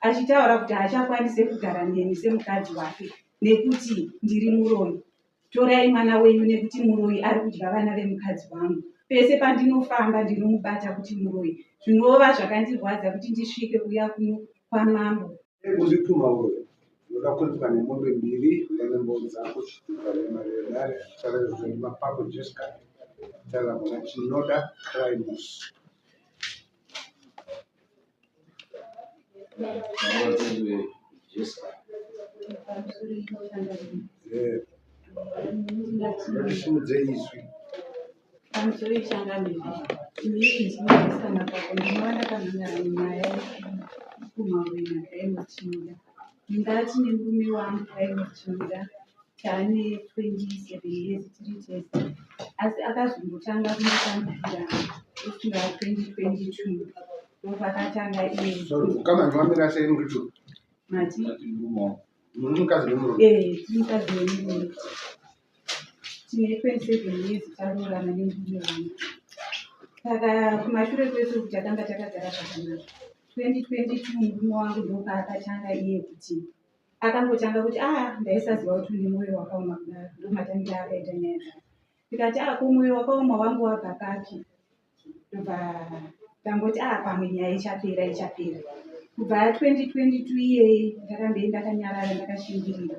achitaura kuti haachakwanise kugara neni semukadzi wake nekuti ndiri muroyi. Torai mwana wenyu nekuti muroyi ari kudya vana vemukadzi wangu. Pese pandinofamba ndinomubata kuti muroyi. Zvinova zvakandirwadza kuti ndisvike kuya kuno kwamambo. Kuzvipfuma uyu unodakudzwa nemombe mbiri nemombe dzako chimaremare tarazvo nemapapo Jessica taura kuti chinoda Primus. Simudze izwi pamusoro ichangamiri inini ndinozivisana pako ndinowanda kanhangara nyaya yekupfuma uyu naPrimus Chinoda. Ndingati nemurume wangu Primus Chinoda taane 27 years tiri test, asi akazombotanga kunotambira kusvika 2022 ndopakatanga iye. Kama nwamira sei muritu Mati mukadzi nemurume tiri mukadzi nemurume tine 27 years taroorana nemurume wangu. Saka kumashure kwese kuti takanga takagara zvakanaka 2022 murume wangu ndopaakatanga iye kuti akangotanga kuti ndaisaziva kuti une mwoyo wakaoma kudaro. Ndomatangira akaita nyaya dzake tikati ko mwoyo wakaoma wangu wabva papi, ndobva tangoti pamwe nyaya ichapera. Kubva 2022 iyeye ndakambe ndakanyarara ndakashingirira,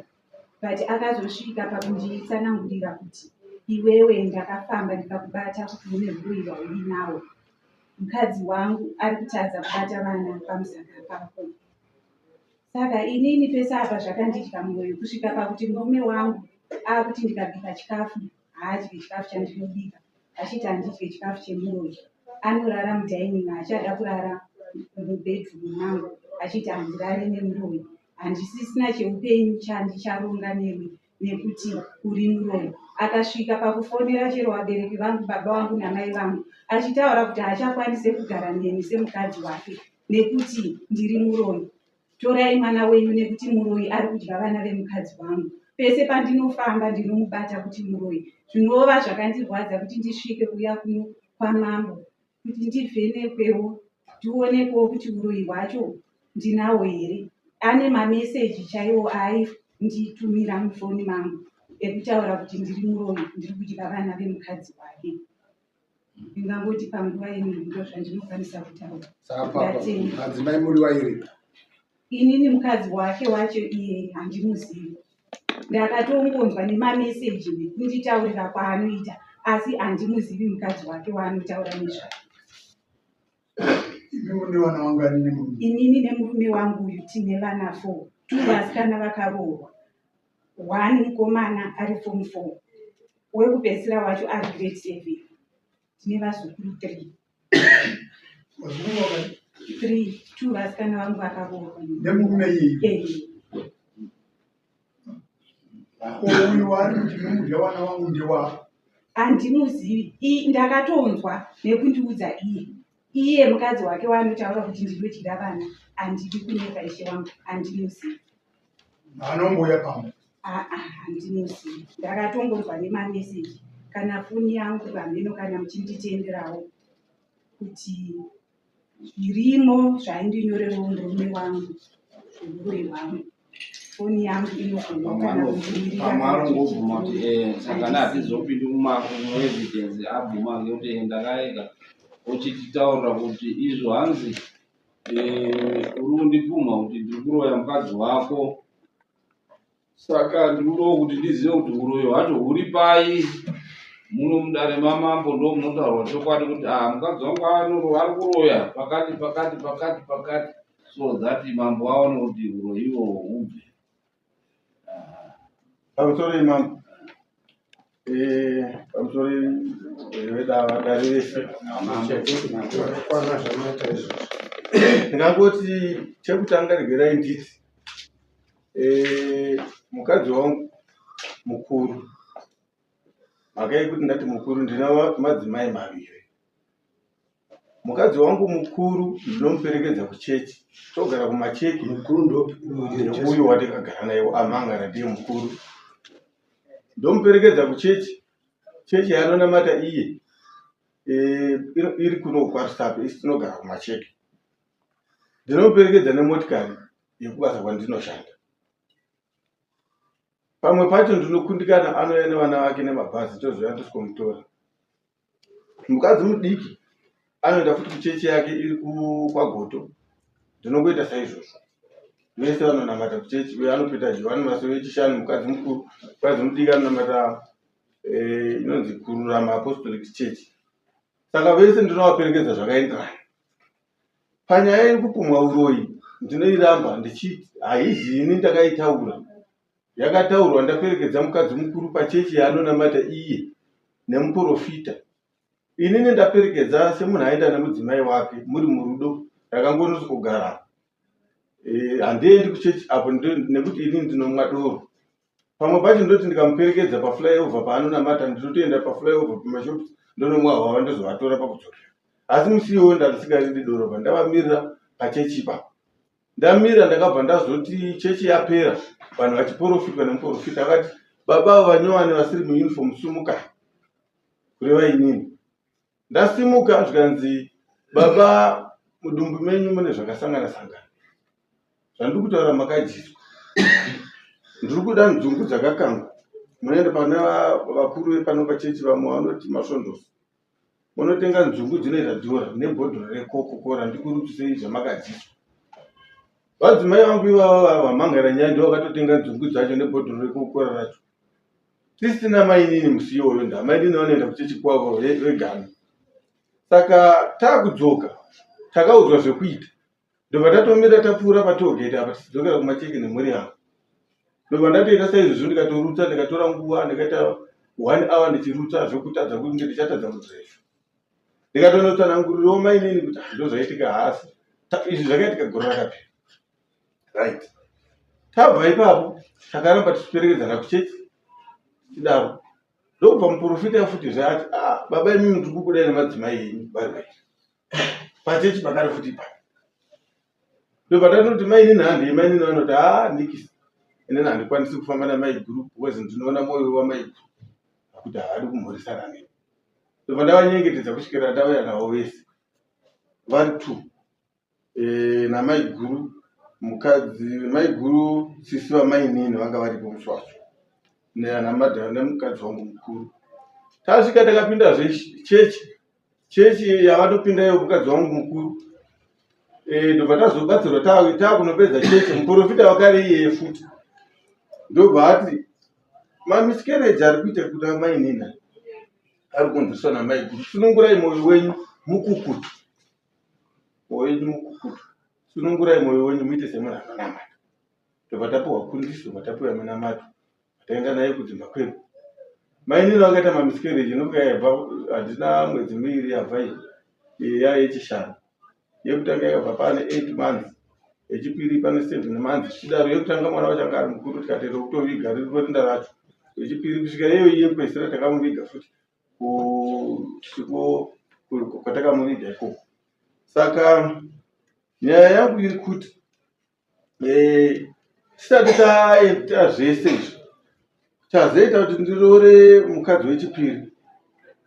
but akazosvika pakunditsanangurira kuti iwewe ndakafamba ndikakubata kuti une uroyi hwauri nawo. Mukadzi wangu ari kutadza kubata vana pamusaka pako. Saka inini pese apa zvakandidya mwoyo kusvika pakuti murume wangu akuti ndikabika chikafu haadyi chikafu chandinobika, achiti handidye chikafu chemuroyi. Anorara mudhainingi, achada kurara mubhedhumu mangu, achiti handirare nemuroyi, handisisina cheupenyu chandicharonga newe nekuti uri muroyi. Akasvika pakufonera chero vabereki vangu, baba vangu namai vangu, achitaura kuti haachakwanise kugara neni semukadzi wake nekuti ndiri muroyi. Torai mwana wenyu nekuti muroyi ari kudya vana vemukadzi wangu. Pese pandinofamba ndinomubata kuti muroyi. Zvinova zvakandirwadza kuti ndisvike kuya kuno kwamambo kuti ndivhenekwewo ndionekwewo kuti uroyi hwacho ndinawo here. Ane mameseji chaiwo ainditumira mufoni mangu ekutaura kuti ndiri muroyi, ndiri kudya vana vemukadzi wake. Ndingangoti panguva yenyu ndo zvandinokwanisa kutaura. Madzimai muri wairi? Inini mukadzi wake wacho iye handimuzivi. Ndakatongonzwa nemameseji nekunditaurira kwaanoita, asi handimuzivi mukadzi wake waanotaura nezvake. Inini nemurume wangu uyu tine vana 4, 2 vasikana vakaroorwa, 1 mukomana ari form 4, wekupedzisira wacho ari grade 7. Tine vazukuru 3, 2 vasikana vangu vakaroorwa nemurume iyi. Uyu wari kuti nomudya vana vangu ndewa? Handimuzivi, ndakatonzwa nekundiudza iye mukadzi wake waanotaura kuti ndinodyira vana. Handidi kuneka ishe wangu, handimuzivi. Anongoya pamwe? Handimuzivi, ndakatongonzwa nemameseji kana foni yangu pamheno kana muchinditenderawo kuti zvirimo zvaindinyorewo murume wangu zvemuroyi wangu. Foni yangu inogona kuti sakana hatizopindi muevidence abvuma ngekuti ndakarega uchititaurira kuti izvo hanzi uri kundipfuma kuti ndiri kuroya mukadzi wako. Saka ndikudawo kuti ndizive kuti uroyi hwacho huri pai. Muno mudare mamambo ndo munotaurwa chokwadi kuti mukadzi wangu ari kuroya pakati. So that mambo aone kuti uroyi ihwohwo hubve. Pamusoro mambo pamusoro vedare vese ndingangoti chekutanga regerai nditi mukadzi wangu mukuru, mhaka yekuti ndati mukuru ndina madzimai maviri. Mukadzi wangu mukuru ndinomuperekedza kuchechi, togara kumacheki. Uyu watikagara naye amhangara ndiye mukuru, ndomuperekedza kuchechi. Chechi yanonamata iye iri kuno kwaRusape, isi tinogara kumacheki. Ndinomuperekedza nemotikari yekubasa kwandinoshanda. Pamwe pacho ndinokundikana anouya nevana vake nemabhazi tozouya tosikomutora. Mukadzi mudiki anoenda futi kuchechi yake iri kwaGoto, ndinongoita saizvozvo. Vese vanonamata kuchechi, uye anopita Johani Masowe wechishanu, mukadzi mukuru. Mukadzi mudiki anonamata inonzi Kururama Apostolic Church. Saka vese ndinovaperekedza zvakaenderana. Panyaya yekupumwa uroyi ndinoiramba ndichiti haizini ndakaitaura. Yakataurwa ndaperekedza mukadzi mukuru pachechi yaanonamata iye nemuprofita. Inini ndaperekedza semunhu aenda nemudzimai wake muri murudo, ndakangonosi kugara. Handiendi kuchechi apo nekuti inini ndinomwa doro. Pamwe pacho ndoti ndikamuperekedza paflyover paanonamata ndinotoenda paflyover pamashopu ndonomwa hwahwa ndozovatora pakudzokera. Asi musi iwoyo ndarisingarindi doro pandavamirira pachechi pa. Ndamira ndakabva ndazoti chechi yapera, vanhu vachiprofitwa nemuprofita akati baba vanyowani vasiri muuniform sumuka, kureva inini. Ndasimuka zvikanzi baba mudumbu menyu mune zvakasangana sangana, zvandiri kutaura makajiswa. Ndiri kuda nzungu dzakakangwa. Munoenda pane vakuru vepano pachechi vamwe vanoti masvondosi, munotenga nzungu dzinoita dhora nebhodhoro reCoca-Cola, ndikurutisei zvamakadziswa. Vadzimai vangu ivava vamhangara nyaya ndivo vakatotenga nzungu dzacho nebhodhoro reCoca-Cola racho. Tisina mainini musi iwoyo, ndamainini vanoenda kuchechi kwavo vegana. Saka taakudzoka takaudzwa zvekuita, ndobva tatomira tapfuura patollgate apa tichidzokera kumacheki nemhuri yangu. Ndobva ndatoita saizvozvo ndikatorutsa, ndikatora nguva, ndikaita 1 hour ndichirutsa zvekutadza kuti ndichatadza mudzirefu. Ndikatonotsanangurirawo mainini kuti ndozvaitika hasi. Izvi zvakaitika gore rakapera. Right. Tabva ipapo takaramba tichiperekedzana kuchechi tidaro. Ndobva muprofita futi zvati baba imi muri kukudai nemadzimai enyu vari vaiti. Pachechi pakari futi pa. Ndobva ndanoti mainini handei, mainini vanoti ndikisi. Inini handikwanisi kufamba namai guru because ndinoona mwoyo wamai guru kuti haadi kumhoresana neni. Ndobva ndavanyengetedza kusvikira ndauya navo vese vari 2. Namai guru mukadzi, mai guru sisi vamainini vanga varipo muswacho, nemukadzi wangu mukuru. Tasvika takapindazve chechi yavatopinda iyo mukadzi wangu mukuru. Ndobva tazobatsirwa taakunopedza chechi, muprofita wakare iyeye futi. Ndobva ati mamisikereji ari kuita kuti amainini ari kunzwiswa namai guru, sunungurai mwoyo wenyu mukukutu. Mwoyo wenyu mukukutu. Sunungurai mwoyo wenyu muite semunhu anonamata. Ndobva tapuhwa kundiso, ndobva tapuhwa minamato. Taenda naye kudzimba kwedu. Mainini vakaita mamisikereji inofuka yabva, handina mwedzi miviri yabva iyi yechishanu. Yekutanga yakabva pane 8 months, yechipiri pane 7 months. Chidaro yekutanga mwana wachanga ari mukuru tikateera kutoviga riri rinda racho. Yechipiri kusvika iyoyi yekupedzisira takamuviga futi kwatakamuviga ikoko. Saka nyaya yangu iri kuti tisati taita zvese izvi tazoita kuti ndirore mukadzi wechipiri,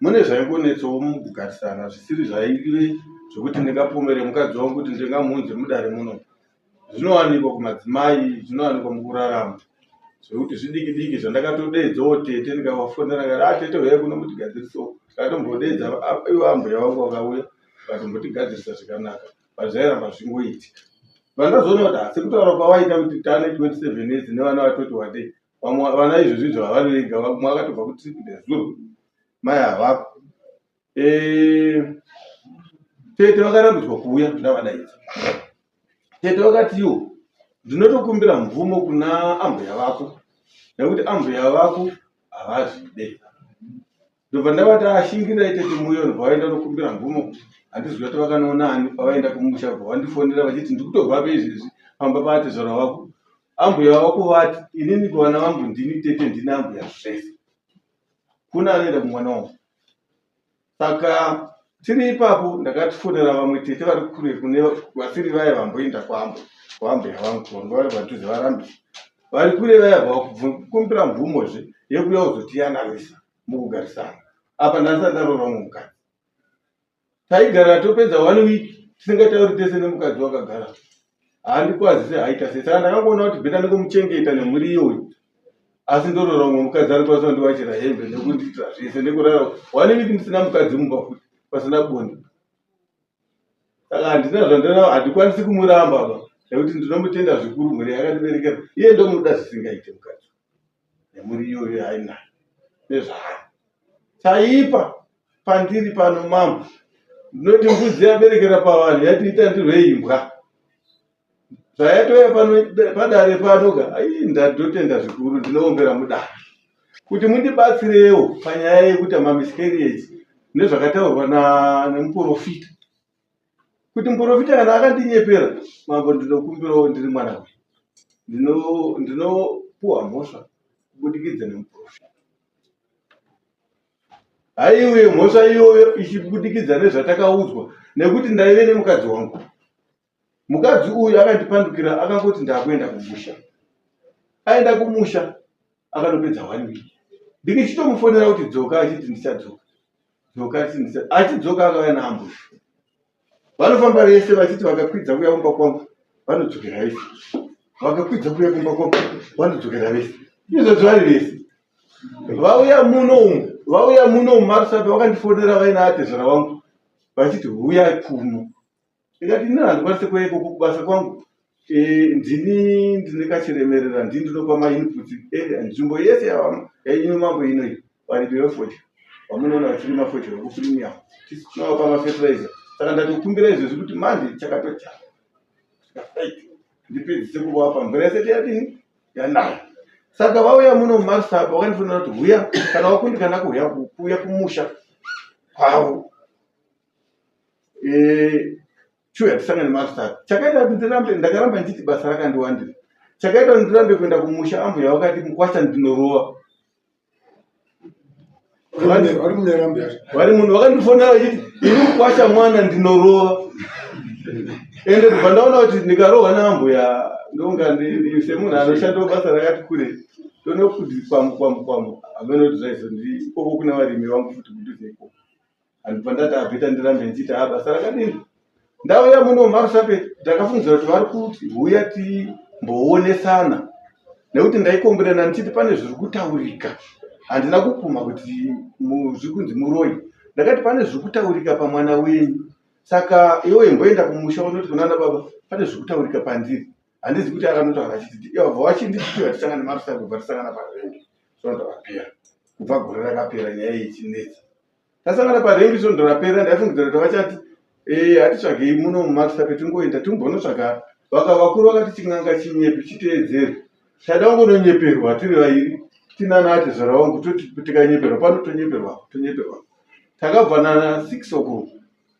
mune zvaingonetsawo mukugarisana zvisiri zvaive zvokuti ndingapomere mukadzi wangu kuti ndingamuunze mudare muno. Zvinowanikwa kumadzimai, zvinowanikwa mukurarama, zvokuti zvidiki diki zvandakatodeedzawo tete ndikavafonera ngati tete huyai kuno mutigadzirisewo. Ndakatombodedza ivo ambuya vangu vakauya vakatombotigadzirisa zvakanaka, pazvairamba zvingoitika. Vandazoona kuti hasi kutaura kwawaita kuti tane 27 years nevana vatoti wadei. Vana izvozvi izvo havari vega, vamwe vakatobva kuTripoli mai havako. Tete vakarambidzwa kuuya ndavadaidza. Tete vakati iwo ndinotokumbira mvumo kuna ambuya vako nekuti ambuya vako havazvide. Ndobva ndavati ashingirirai tete muuyo, ndobva vaenda nokumbira mvumo. Handizvi kuti vakanoonani pavaenda kumusha, bva vandifonera vachiti ndikutobva peizvezvi pamba pati zvara wako. Ambuya wako vati inini kuvana vangu ndini tete ndini ambuya zvese. Kuna anoenda kumwana wangu. Saka tiri ipapo ndakatifonera vamwe tete vari kure kune vasiri vaya vamboenda kwaambuya vangu, vanga vari padhuze varambi. Vari kure vaya vakukumbira mvumozve yekuuya kuzotiyanavisa mukugarisana. Apa ndasati ndaroora mumwe mukadzi. Taigara topedza 1 week tisingatauri tese nemukadzi wakagara. handikwazi sehaita sei. Saka ndakangoona kuti bheta ndikomuchengeta nemhuri iyoyo, asi ndorora umwe mukadzi ari kwasa ndiwachira hembe nekundiitira zvese nekurara 1 week ndisina mukadzi mumba futi pasina bonde. Saka handina zvandina, handikwanisi kumuramba ba, nekuti ndinomutenda zvikuru. Mhuri yakandiberekera iye ndomuda zvisingaite mukadzi nemhuri iyoyo hainayo nezvaari chaipa pandiri pano mama. Ndinoti mbudzi yaberekera pavanhu yatiita ndirwei imbwa zvayatoya padare panoga. Ai ndadotenda zvikuru, ndinoombera mudare kuti mundibatsirewo panyaya yekuti mamiscarriage nezvakataurwa nemuprofita, kuti muprofita kana akandinyepera mambo ndinokumbirawo ndiri mwana we ndinopuwa mhosva kubudikidza nemuprofita. Haiwe mhosva iyoyo ichibudikidza nezvatakaudzwa, nekuti ndaive nemukadzi wangu. Mukadzi uyu akandipandukira akangoti ndakuenda kumusha. Aenda kumusha akanopedza 1 week. Ndikichitomufonera kuti dzoka, achiti ndichadzoka. Dzoka achiti achidzoka akauya neambushi. Vanofamba vese vachiti vakakwidza kuya kumba kwangu vanodzokera vese, vakakwidza kuya kumba kwangu vanodzokera vese. Izvozvo vari vese vauya muno muMarisapi vakandifonera vaina atezvara wangu vachiti huya kuno. Ndikati ndina handikwanise kueko kubasa kwangu, ndine kachiremerera, ndinopa mainput nzvimbo yese yaino mambo inoyi varipi vefoti vamunoona vachirima foti vekupremium tisinavapa mafertilizer. Saka ndatokumbira izvozvi kuti manje chakatocha ndipedzise kuvapa mvura yese yadini yanaya. Saka vauya muno muMarisapi vakandifonera kuti huya kana wakundikana kuuya kumusha kwavo chuya tisangane Marisapi. Chakaita kuti ndakaramba ndichiti basa rakandiwandira. Chakaita kuti ndirambe kuenda kumusha ambuya wakati mukwasha ndinorowa. Vari munhu vakandifonera vachiti ini mukwasha mwana ndinorowa. Ende ndibva ndaona kuti ndikarohwa naambuya ndonga semunhu anoshandawo basa rakati kure tonokuti kwamu amenoti zvaizvo ikoko kuna varimi vangu futi kudhuze ikoko. Handibva ndati abheta ndirambe ndichiti basa rakadini. Ndauya muno muMarisapi ndakafungidzira kuti vari kuti huya timboonesana, nekuti ndaikomberana ndichiti pane zviri kutaurika. Handina kupfuma kuti zvikunzi muroi. Ndakati pane zviri kutaurika pamwana wenyu. Saka iwe imboenda kumusha unoti kunana baba pane zviri kutaurika pandiri. Handizi kuti akanotaura achiti iye wabva wachinditiwa tisangane Marisapi kubva tisangana parengi sondorapera. Kubva gore rakapera nyaya yechinetsa. Tasangana parengi sondorapera ndaifungidzira kuti vachati hatitsvagei muno muMarisapi tingoenda timbonotsvaga vakuru vakati chin'anga chinyepi chiteedzere. Taida kungononyeperwa tiri vairi tinanati zvara wangu tikanyeperwa pano tonyeperwa. Takabva na 6 o'clock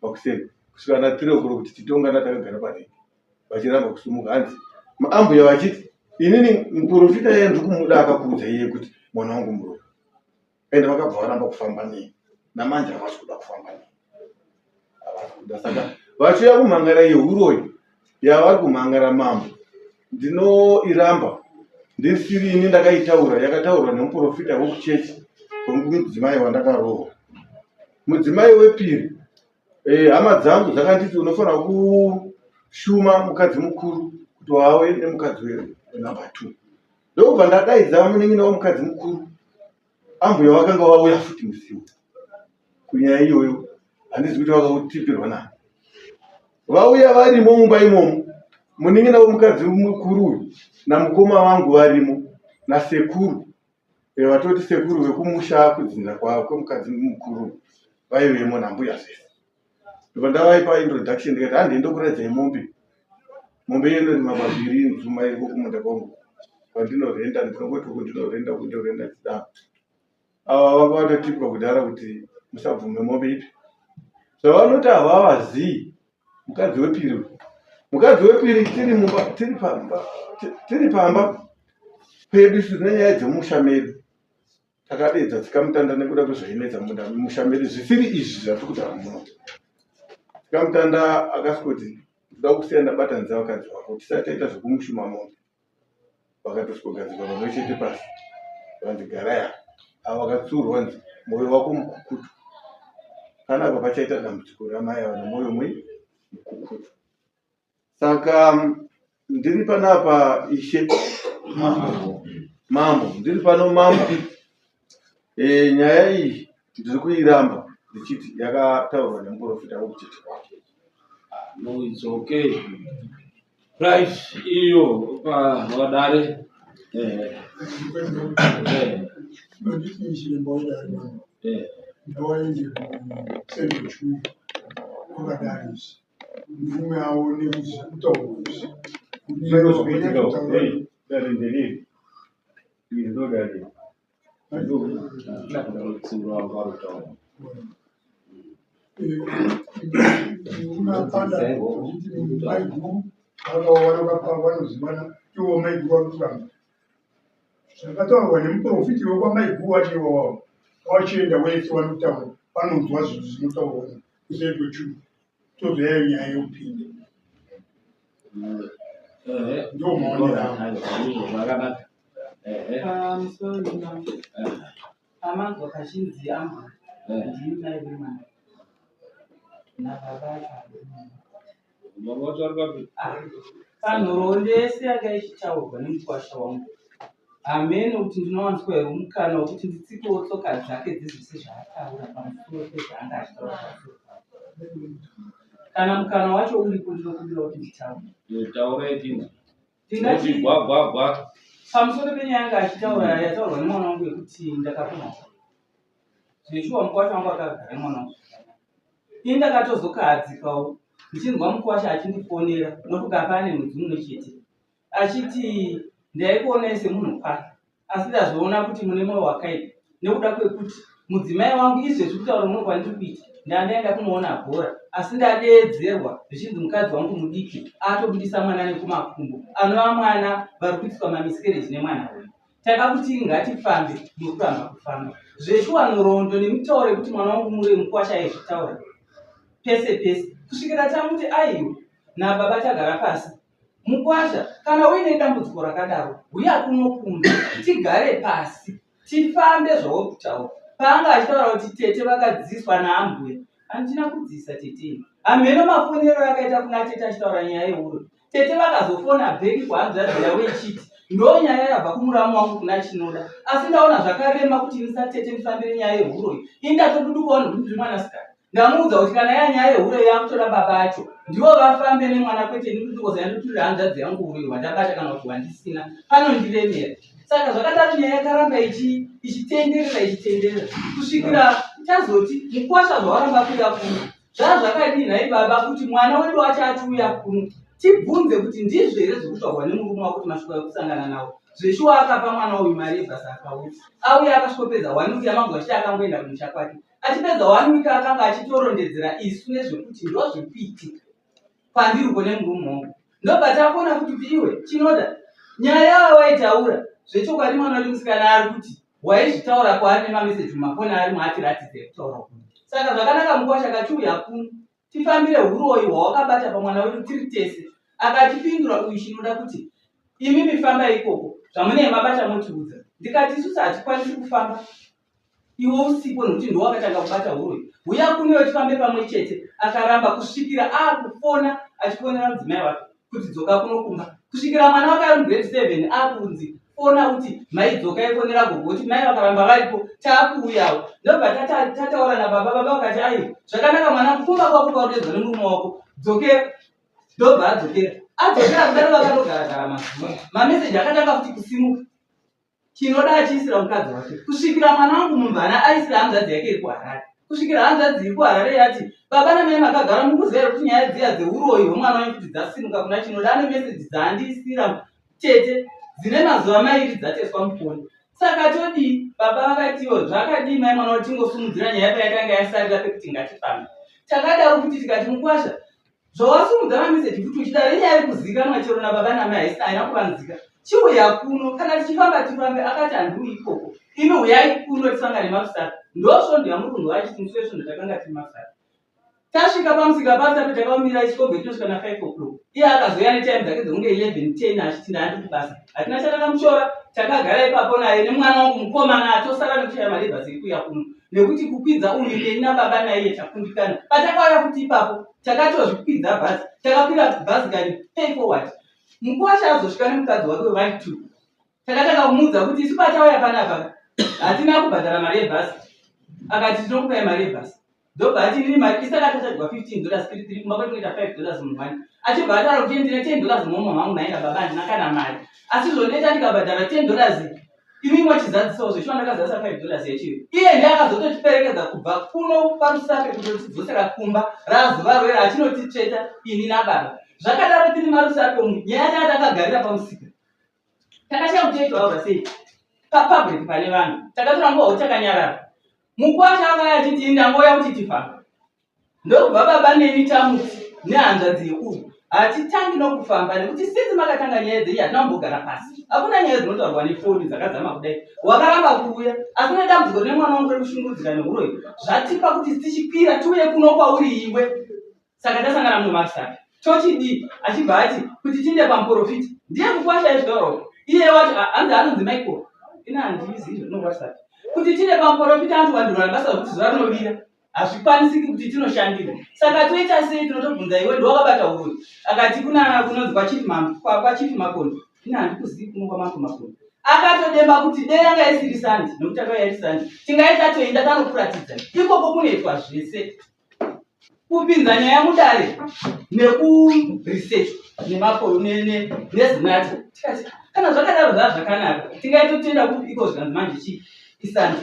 pakuseni kusvika na 3 o'clock kuti titongana takagara parengi vachiramba kusumuka. Hanzi maambuya vachiti inini muprofita yeye ndiri kumuda akakuudza iye kuti mwana wangu muroho. Ende vakabva varamba kufamba nei namanje havasi kuda kufamba nei. Saka vachiuya kumhangara yeuroi yavari kumhangara mambo ndinoiramba ndisiri ini ndakaitaura, yakataurwa nemuprofita wekuchechi mudzimai wandakarohwa. Mudzimai wepiri hama dzangu dzakanditi unofanira kushuma mukadzi mukuru kuti wawe nemukadzi wenamba 2. Ndokubva ndadaidza munin'ina womukadzi mukuru. Ambuya wakanga wauya futi musiwo kunyaya iyoyo. Handizi kuti vakautipirwa nani. Vauya varimo mumba imomo. Munin'ina womukadzi mukuru uyu namukoma wangu varimo nasekuru. Vatoti sekuru vekumusha kudzinza kwemukadzi mukuru vaivemo nambuya zvese. Ndobva ndavaipa introduction ndikati handi ndokuradzai mombe. Mombe iyo inorima mabhiri nzuma iko kumunda kwangu. Kwandinorenda ndinongoti kundorenda chidaro. Ava vanga vatotipwa kudhara kuti musabvume mombe ipi. Zvavanoti havavazii mukadzi wepiri. Mukadzi wepiri tiri pamba pedu zvine nyaya dzemusha medu. Takadedza tikamutanda nekuda kwezvainetsa musha medu zvisiri izvi zvatiri kutaura muno. Tikamutanda akasvoti kuda kusiya ndabatanidza vakadzi wako tisati taita zvekumushuma mombe. Vakatosvogadzikwa pamwe chete pasi vanzi garaya. Ava vakatsurwa nzi mwoyo wako mukukutu. Kana apa pachaita dambudziko ramai ava nemwoyo mukukutu. Saka ndiri panapa ishe mambo ndiri pano mambo. Nyaya iyi ndiri kuiramba ndichiti yakataurwa nemuprofita wekuchiti kwake. No, it's okay. Right, iyo wadare. Zvakataurwa nemuprofiti wekwamaiguhu wachiwawo wachienda wese wanotaura vanonzwa zvinhu zvinotaurwa kuseri kwechumu tozoyayo nyaya yeupinde ndo maonero Zvakanaka. Amanzwa kazhinji amba ndini mai vemwana nababa panhoroo ndese yanga ichitaurwa nemukwasha wangu hamene kuti ndinowanzwa here mukana wekuti nditsikewo tsoka dzake dzezvese zvaataura pamusoro pezvaanga achitaura pamusoro kana mukana wacho uripo ndinokumbira kuti nditaure. Taurai tina. Ndingati Gwa. pamusoro penyaya yanga achitaura yataurwa nemwana wangu yekuti ndakapona zveshuwa mukwasha wangu akagara nemwana wangu ini ndakatozokahadzikawo ndichinzwa mukwasha achindifonera nokugamba ane mwedzi mumwe chete achiti ndaikuonai semunhu kwake asi ndazviona kuti mune mwoyo wakaipa nekuda kwekuti mudzimai wangu izvezvi kutaura mumwe kwandiri kuita ndandaenda kunoona bhora asi ndadeedzerwa zvichinzi mukadzi wangu mudiki atobudisa mwana nekumakumbo anova mwana vari kuitwa mamisikereji nemwana uyu. Takakuti ngatifambe nokuramba kufamba zveshuwa nhoroondo nemitauro yekuti mwana wangu muri mukwasha yezvitaura pese pese kusvikira tamuti aiwa nababa tagara pasi mukwasha kana uine dambudziko rakadaro uya kunokunda tigare pasi tifambe zvauri kutaura. Paanga achitaura kuti tete vakadziswa naambuya handina kudzisa tete hameno mafonero akaita kuna tete achitaura nyaya yeuro tete vakazofona bheki kwahanzvadzi yavo ichiti ndo nyaya yabva kumuramu wangu kuna chinoda asi ndaona zvakarema kuti ndisatete ndifambire nyaya yeuro iyi indatodudukawo nekuti mwanasikana ndamuudza kuti kana yanyaya yeuro yakutora baba acho ndivo vafambe nemwana kwete ndikutokozandoturira hanzvadzi yangu uyo wandabata kana kuti wandisina panondiremera. Saka zvakadaro nyaya yakaramba ichitenderera kusvikira tazoti mukwasha zvawaramba kuuya kuno zvazvakadii nhai baba kuti mwana wedu wacho achiuya kuno tibvunze kuti ndizvo here zvekutaurwa nemurume wako kuti masviko ekusangana nawo zveshuwa akapa mwana uyu mari yebhasa akauya auya akasvikopedza 1 week yamangu achiti akangoenda kumusha kwake achipedza 1 week akanga achitorondedzera isu nezvekuti ndo zvekuitika pandiri uko nemurume wangu ndobva takuona kuti iwe chinoda nyaya yawaitaura zvechokwadi mwana wedu musikana ari kuti waizvitaura kwaari nemameseji mumafoni ari mwatiratidze kutaura kuno. Saka zvakanaka mukwasha akachiuya kuno tifambire huroyi hwawakabata pamwana wedu tiri tese akatipindura uyu chinoda kuti imi mifamba ikoko zvamune mabata motiudza ndikati isusu hatikwanisi kufamba iwe usipo nokuti ndowakatanga kubata huroyi uya kuno tifambe pamwe chete akaramba kusvikira akufona achifonera mudzimai wake kuti dzoka kunokumba kusvikira mwana wake ari mugrade 7 akunzi fona kuti maidzoka ifonera gogo kuti mai vakaramba varipo taakuuyawo ndobva tataura nababa baba vakati ai zvakanaka mwana kufunga kwako kwaudedzwa nemurume wako dzokera ndobva adzokera kudaro vakandogaragara mazuva mameseji akatanga kuti kusimuka chinoda achiisira mukadzi wake kusvikira mwana wangu mumvana aisira hanzvadzi yake iri kuharare kusvikira hanzvadzi iri kuharare yati baba namai makagara mukuziva kuti nyaya dziya dzeuroyi hwemwana wangu kuti dzasimuka kuna chinoda ane meseji dzaandiisira tete dzine mazuva mairi dzateswa mufoni. Saka todii baba vakatiwo zvakadii mai mwana watingosumudzira nyaya payakanga yasarira pekuti ngatifambe takadaro kuti tikati mukwasha zvawasumudza mameseji kuti uchida renyaya yekuzivikanwa chero nababa namai haisina haina kuvanzika chiuya kuno kana tichifamba tifambe akati handui ikoko imi uyai kuno tisangane mafusara ndosvondo yamurungu vachiti muswe svondo takanga tiri mafusara tasvika pamusika pasi apo takaumira chikobve tinosvika na5 o'clock iye akazoya netime dzake dzokunge 11:10 achiti ndandi kubasa hatina chatakamushora takagara ipapo naye nemwana wangu mukomana atosara nekushaya marebhasi iri kuya kuno nekuti kukwidza unipeni nababa naiye takundikana patakauya kuti ipapo takatozvikwidza bhazi takakwira bhazi kari pay forward Mukuwasha azosvika nemukadzi wake wevari 2. Takataka kumuudza kuti isu patauya panapa hatina kubhadhara mari yebhasi. Akati tinokupai mari yebhasi. Ndobva ati ndiri mari isaka tachadzwa $15 kiri kumba kwatoita $5 mumwani. Achibva ataura kuti ndine $10 mumwe wangu naina baba handina kana mari. Asi zvoneta tikabhadhara $10 imi mwachizadzisawo zveshuwa ndakazadzisa $5 yechiri. Iye ndiye akazototiperekedza kubva kuno parusape kutotidzosera kumba razuva rwera achinotitsveta ini nababa. Zvakadaro tiri marusape umu nyaya yacho takagarira pamusika. Takashaya kutoitaura sei papublic pane vanhu. Takatora nguva takanyarara. Mukuwasha akauya achiti ndangoya kuti tifamba. Ndobva baba neni tamuti nehanzvadzi yeuyu hatitangi nokufamba nekuti sisi makatanga nyaya dzenyu hatina kumbogara pasi. Hakuna nyaya dzinotaurwa nefoni dzakadzama kudai. Wakaramba kuuya asi une dambudziko rine mwana wangu rekushungurudzika neuroyi. Zvatipa kuti tichikwira tiuye kuno kwauri iwe. Saka tasangana munomarusape. Tochidii achibva ati kuti tiende pamuprofiti. Ndiye Mukuwasha aizvauro. Iye wati hanzi anonzi Michael. Ina handizivi zvinowasape. Kuti tine pamuprofita antu vandurwa basa rokuti zuva rinovira hazvikwanisiki kuti tinoshandira. Saka toita sei tinotobvunza iwe ndowakabata urori. Akati kunonzi kwachifi makondo. Ina handikuzivi kuno kwamako makondo. Akatodemba kuti dei yanga isiri sandi nokuti akauya iri sandi. Tingaita toenda tanokuratidza. Ikoko kunoitwa zvese. Kupinza nyaya mudare nekuresearch nezinato. Tikati kana zvakadaro zvakanaka tingaitotoenda kuiko zvanzi manje chii isandi.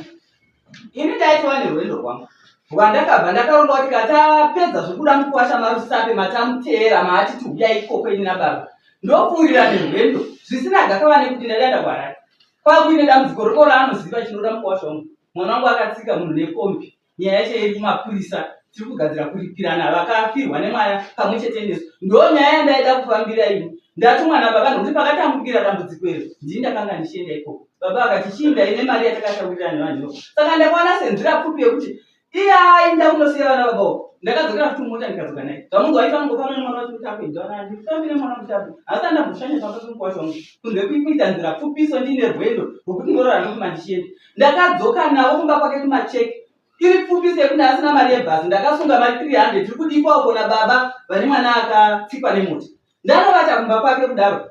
Ini ndaitova nerwendo rwangu rwandakabva ndakaronga kuti katapedza zvokuda Mukuwasha marusape matamuteera maati tiuya ikoko ini nababa ndopfuurira nerwendo zvisina gakava nekuti ndadaenda kwaRari. Kwakuine dambudziko roko raanoziva chinoda Mukuwasha wangu. Mwana wangu akatsika munhu nekombi. Nyaya yacho iri kumapurisa tiri kugadzira kuripirana vakafirwa nemwana pamwe chete nesu. Ndo nyaya yandaida kufambira ini. Ndatumwa nababa nokuti pakatambukira dambudziko iro ndini ndakanga ndichienda ikoko. Baba akati chiinda ine mari yatakataurira nevanhu. Saka ndakaona senzira pfupi yekuti iye aenda kunosiya vana vabavo. Ndakadzokera futi mumota ndikadzoka naye. Zvamungu waifana kufamba nemwana wacho kuti apedza wana ndifambire mwana kuti apedza. Asi andamboshanya pamba Mukuwasha wangu. Kunze kuita nzira pfupiso ndine rwendo rwokuti ngorora ndokuma ndichienda. Ndakadzoka nawo kumba kwake kumacheki. Iri pfupiso yekuti asina mari yebhasi. Ndakasunga mari 300 tiri kudikwa kuona baba vane mwana akatsikwa nemota. Ndanovata kumba kwake kudaro.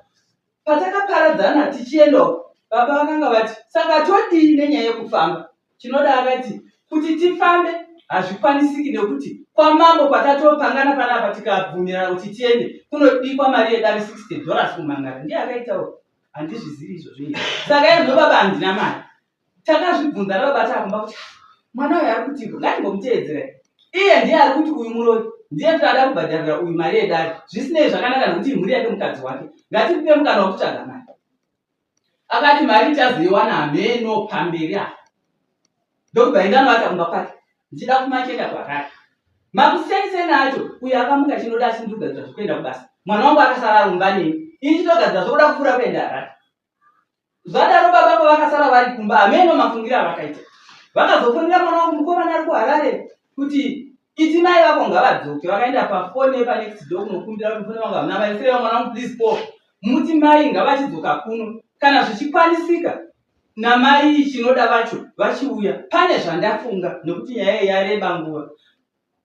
Patakaparadzana tichiendawo. Baba vakanga vati saka todii nenyaya yekufamba. Chinoda akati kuti tifambe hazvikwanisiki nekuti kwamambo patatopangana panapa tikabvumirana kuti tiende kunodikwa mari yedare $60 kumangara. Ndiye akaitawo handizvizivi izvozvo. Saka izvo baba handina mari. Takazvibvunza nababa takumba kuti mwana uyu ari kuti ngatimbomuteedzera. Iye ndiye ari kuti uyu muroyi ndiye kuti ada kubhadharira uyu mari yedare. Zvisinei zvakanaka nekuti mhuri yake mukadzi wake. Ngatipe mukana wekutsvaga mari. Akati mari tazoiwana hameno pamberi apa. Ndokubva indanovata kumba kwake. Ndichida kumacheka kwaRari. Makuseniseni acho uyu akamuka chinoda achindogadzira zvokuenda kubasa. Mwana wangu akasara rumba neni. Ini chitogadzira zvokuda kupfuura kuenda Harare. Zvadaro baba pavakasara vari kumba hameno mafungiro avakaita. Vakazofonera mwana wangu mukomana ari kuHarare kuti iti mai vako ngavadzoke. Vakaenda pafoni panext door kunokumbira kuti mwana wangu hamuna mai. Sere mwana wangu please go. Muti mai ngavachidzoka kuno. Kana zvichikwanisika namai chinoda vacho vachiuya. Pane zvandafunga nekuti nyaya yareba nguva.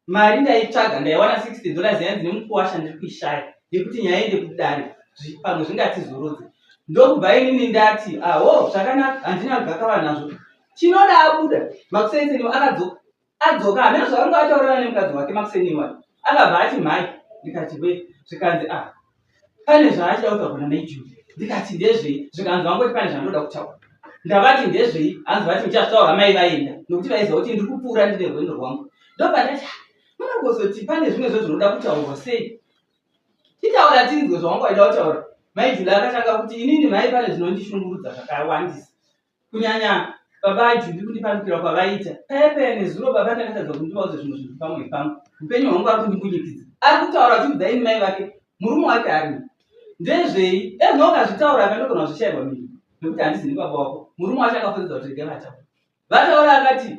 Mari ndaitsvaga ndaiwana $60 yanzi neMukuwasha ndiri kuishaya. Yekuti nyaya ende kudare. Pamwe zvingatizorodze. Ndokubva inini ndati aho zvakanaka handina kugakava nazvo. Chinoda abuda. Makuseni akadzoka. Adzoka hameno zvavangu ataurana nemukadzi wake Makuseni wake. Akabva ati mhai. Ndikati we zvikanzi pane zvaachida kutaura naJudy. Ndikati ndezvei zvikanzi wangoti pane zvandoda kutaura. Ndavati ndezvei hanzi vati ndichataura mai vaenda nokuti vaiziva kuti ndiri kupfuura ndine rwendo rwangu. Ndobva ndati munongozoti pane zvimwe zvinoda kutaurwa sei. Titaura tinzwe zvawangu waida kutaura. Mai Judy akatanga kuti inini mai pane zvinondishungurudza zvakawandisa. Kunyanya baba Judy kundipanukira kwavaita. Paya nezuro baba ndakatadza kundivaudza zvimwe zvinhu pamwe pamwe. Upenyu hwangu ari kundimbunyikidzira. Ari kutaura achibvudza ini mai vake murume wake ari. Ndezvei ezvinokazvitaura pandogona kuzvishayirwa miri nekuti handizini baba wako. Murume wacho akafundzidza kuti rege vataura. Vataura akati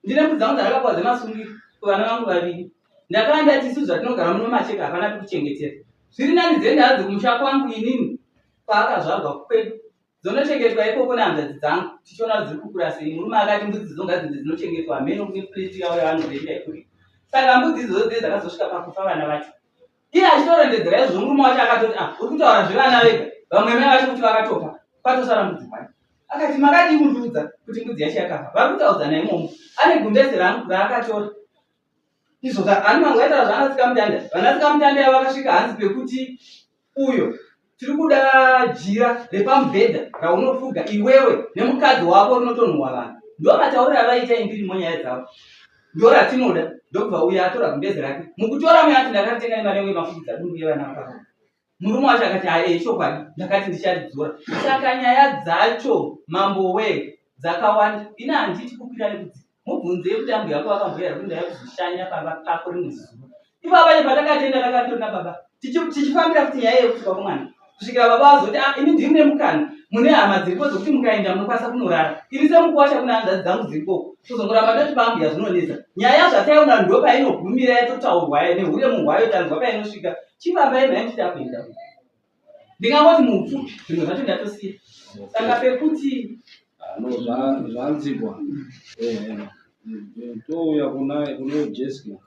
ndine mbudzi dzangu dzandakapuwa dzemasungiro kuvana vangu vaviri. Ndakanga ndati isu zvatinogara muno macheka hapana pekuchengetera. Zviri nani dziende hadzo kumusha kwangu inini paakazvarwa kwedu. Dzonochengetwa ikoko nehanzvadzi dzangu tichiona dziri kukura sei. Murume akati mbudzi dzonga dzidzi dzinochengetwa hameno kune pleti yavo yavanozenda ikuri. Saka mbudzi idzodzo dzakazosvika pakufa vana vacho. iye achitorondedzera izvo murume wacho akatoti uri kutaura zvevana vega vamwe mai vacho kuti vakatofa kwatosara mudzimai akati makadii kundiudza kuti mbudzi yacho yakafa vari kutaudzana imomo ane gumbeze raakatora izvoka ani mangu aitaura zvanatsikamutanda vanatsikamutanda vakasvika hanzi pekuti uyo tiri kuda jira repamubhedha raunofuga iwewe nemukadzi wako rinotonhuwa vanhu ndo matauriro avaita imbirimo nyaya dzavo ndo ratinoda ndobva uyo atora gumbeze rake mukutora muya ati ndakatenga nemari yangu yemafukidza dumbuye vana vakava murume wacho akati aye chokwadi ndakati ndicharidzora saka nyaya dzacho mambo we dzakawanda ina handiti kukwira nekudzi mubvunzei kuti ambu yako akamboyera kuti ndaya kuzoshanya pamba pako rimwe zuva ipapa nepatakatenda takatorina baba tichifambira kuti nyaya yekutuka kumwana kusvikira baba vazoti ini ndiri nemukana mune hama dziripo dzokuti mukaenda munokwanisa kunorara ini semukuwasha kuna hanzvadzi dzangu dziripo kuzongoramba ndoti pambu yazvinonesa nyaya zvataiona ndo painogumira yatotaurwa nehure muhwayo tanzwa painosvika chipambai mai kuti akuenda ndingangoti mupfu zvimwe zvacho ndatosiya saka pekuti zvanzibwa touya kuna Jessica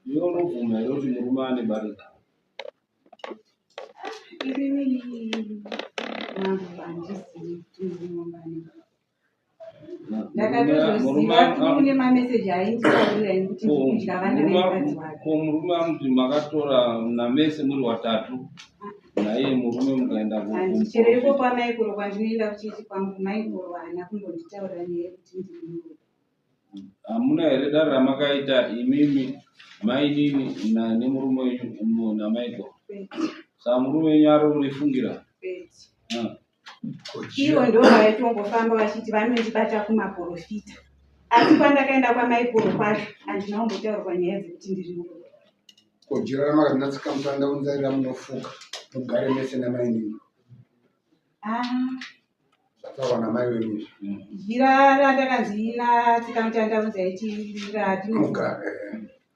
iyo unobvuma here kuti murume ane barika ndakatozoziva kune mameseji ainditaurira kuti ndikudya vana vemukadzi wake ko murume amuti makatora namese muri watatu naiye murume mukaenda chero ipo pamaikoro kwandinoenda kuchechi kwangu maikoro haana kumbonditaurira neye kuti ndiri hamuna here dare ramakaita imimi mainini nemurume wenyu namaikoro saa murume wenyu ari urifungira ivo ndo vaitongofamba vachiti vanondibata kumaprofita asi kwandakaenda kwamaikoro kwacho handina kumbotaurirwa nyaya dzekuti ndiri murume kojira ramakanatsikamutanda unzairira munofuka mugare mese namainini zvataurwa namai wenyu jira randakanzina tsikamutandauza ichirira tinofuka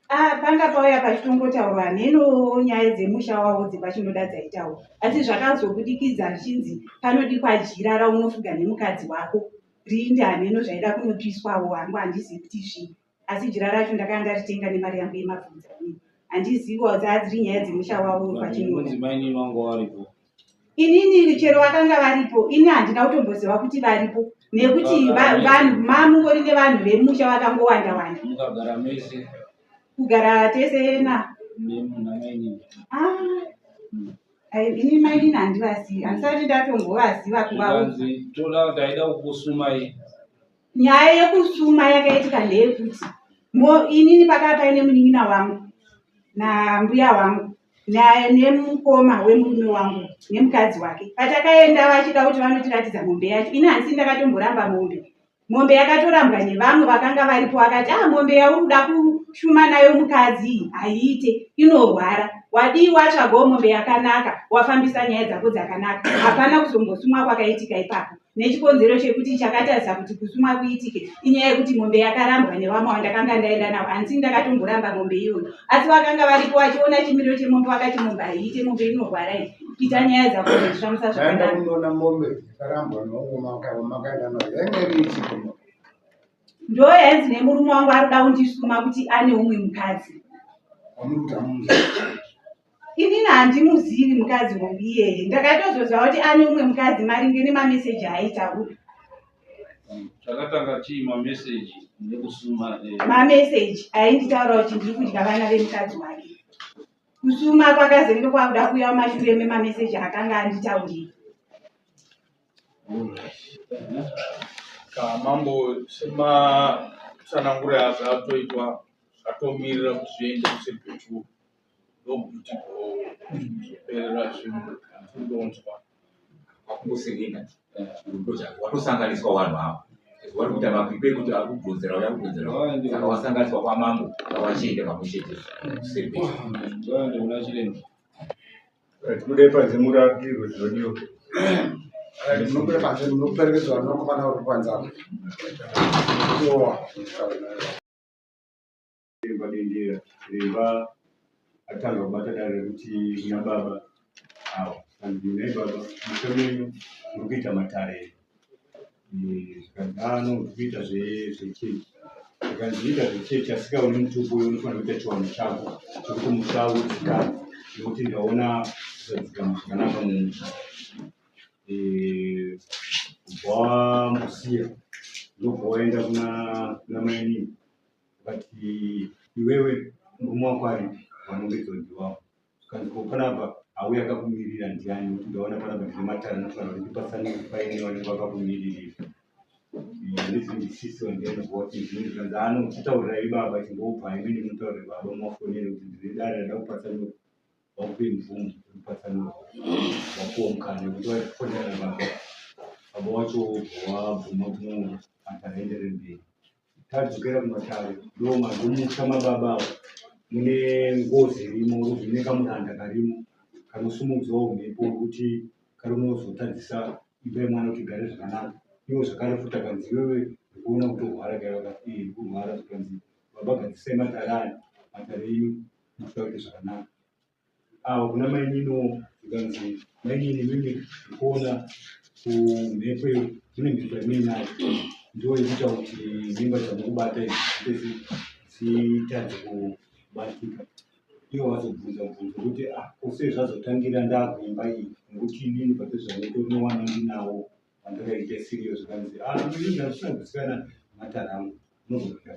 panga pauya pachitongotaurwa neno nyaya dzemusha wavo dzepachinoda dzaitaurwa asi zvakazobudikidza zvichinzi panodikwa jira raunofuga nemukadzi wako rinde haneno zvaida kunopiswawo hangu handizivi kuti zvii asi jira racho ndakanga ndaritenga nemari yangu yemabvudza handiziviwa dzadziri nyaya dzemusha wavo pachinoda inini chero vakanga varipo ini handina kutomboziva kuti varipo nekuti vanhu mamungori nevanhu vemusha vakangowanda wanda kugara tese ini maini handivazivi handisati ndatombovaziva toda taida kukusumai nyaya yekusuma yakaitika ndeyekuti inini pakanga paine munin'ina wangu nambuya wangu nemukoma wemurume wangu nemukadzi wake patakaenda vachida kuti vanotiratidza mombe yacho ini handisi ndakatomboramba mombe yakatorambwa nevamwe vakanga varipo vakati mombe yauri kuda kushuma nayo mukadzi haiite inorwara wadii watsvagawo mombe yakanaka wafambisa nyaya dzako dzakanaka hapana kuzombosumwa kwakaitika ipapo nechikonzero chekuti chakatarisa kuti kusumwa kuitike inyaya yekuti mombe yakarambwa nevamwe vandakanga ndaenda navo handisi ndakatomboramba mombe iyoyo asi vakanga varipo vachiona chimiro chemombe vakati mombe haiite mombe inorwara ita nyaya dzako zvezvishamusa zvakanaka unoona mombe yakarambwa nomakaenda nayo yainge ndo yanzi nemurume wangu ari kuda kundisuma kuti ane umwe mukadzi inini handimuzivi mukadzi wombiye ndakatozoziva kuti ane umwe mukadzi maringe nemameseji aitaura chakatanga chii mameseji nekusuma mameseji ainditaura kuti ndiri kudya vana vemukadzi wake kusuma kwakazenge kwakuda kuya mumashure memameseji akanga anditaurira mambo semasanangura zvatoitwa zvatomirira kuti zviende kuseri kwechuo ndokuti kuzoperera zvinhu kundonzwa akungosengenga watosanganiswa vanhu ava vari kuita mapipe ekuti ari kubvunzira uya kubvunzira saka wasanganiswa kwamambo avachiende pamwe chete kuseri kwechuo tinode panze murapirwe zvinodiwa munokure panze munoperekedzwa nokomana uri panzako padendera reva atanga kubata dare rekuti kuna baba awa andinai baba musemenyu muri kuita matare zvikanzano muri kuita zvechechi zvikanziita zvechechi asikaoni mutubo uyo unofanira kuita chiwano chako chekuti musau dzikani nekuti ndaona zvakanaka mumusha kubva musiya ndobva waenda kuna mainini ukati iwewe murume wako aripi wanongedzonzi wavo ukanzi panapa auya akakumirira ndiani nekuti ndaona panapa ndine matara anofanira kuti ndipasane paine vanenge vakakumiririra ndizindisiso ndienobva kuti zvinhu zvanzi anochitaurirai baba chingobva imini munotaurira baba mumafonere kuti ndine dare rada kupatsanura wakupe mvumo kupatsanura wapuwa mukana wekuti wafonera baba baba wacho wabvuma kuno mataraendere mberi tadzokera kumatare ndomusha mababa mune ngozi irimo ruvhine kamuranda karimo kanosumudzwawo mhepo kuti karinozotadzisa imba yemwana kuti igare zvakanaka iwo zvakare futi akanzi iwewe ndikuona kutorwara kai kurwara zvikanzi baba gadzisai matare enyu muchita kuti zvakanaka kuna mainino zvikanzi mainini mimi ndikuona kumhepo mune mhepo yamuinayo ndo ikuita kuti mimba dzamukubata idzi dzitadze kubatika iwo wazobvunza kuti kusei zvazotangira ndakuimba iyi nekuti inini patezvanoita unowana ndinawo vandakaita siriyo zvikanzi inini hazvisina kuzivikana matara angu unozoita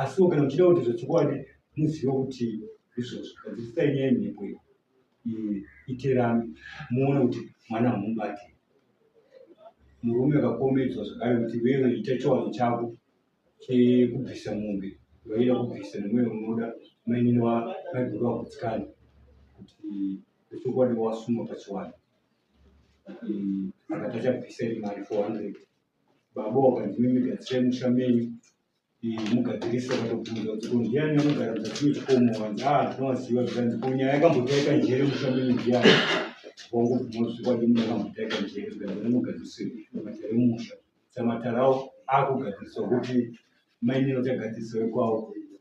asi kana muchida kuti zvechokwadi muzive kuti izvozvo gadzisai nyaya yemhepo iyi iterami muone kuti mwana hamubati murume akakomedzwa zvakare kuti wewe ita chiwano chako chekubvisa mombe waida kubvisa nemweyo unoda mainini maiguru wakutsikana kuti zvechokwadi wasuma pachiwano saka tachabvisai mari 400 baba wakanzi mimi gadzisai musha menyu mugadzirise katobvunza kuti ndiani anogara muzasi chikomo wanzi tinowaziva zvikanzi kunyaya yakambotaika njere musha menyu ndiani wangobvuma zvikwadi munhu akambotaika njere zvikanzi anogadzirise matare musha samatarawo akugadziriswa kuti mainini uchagadzirisa wekwawo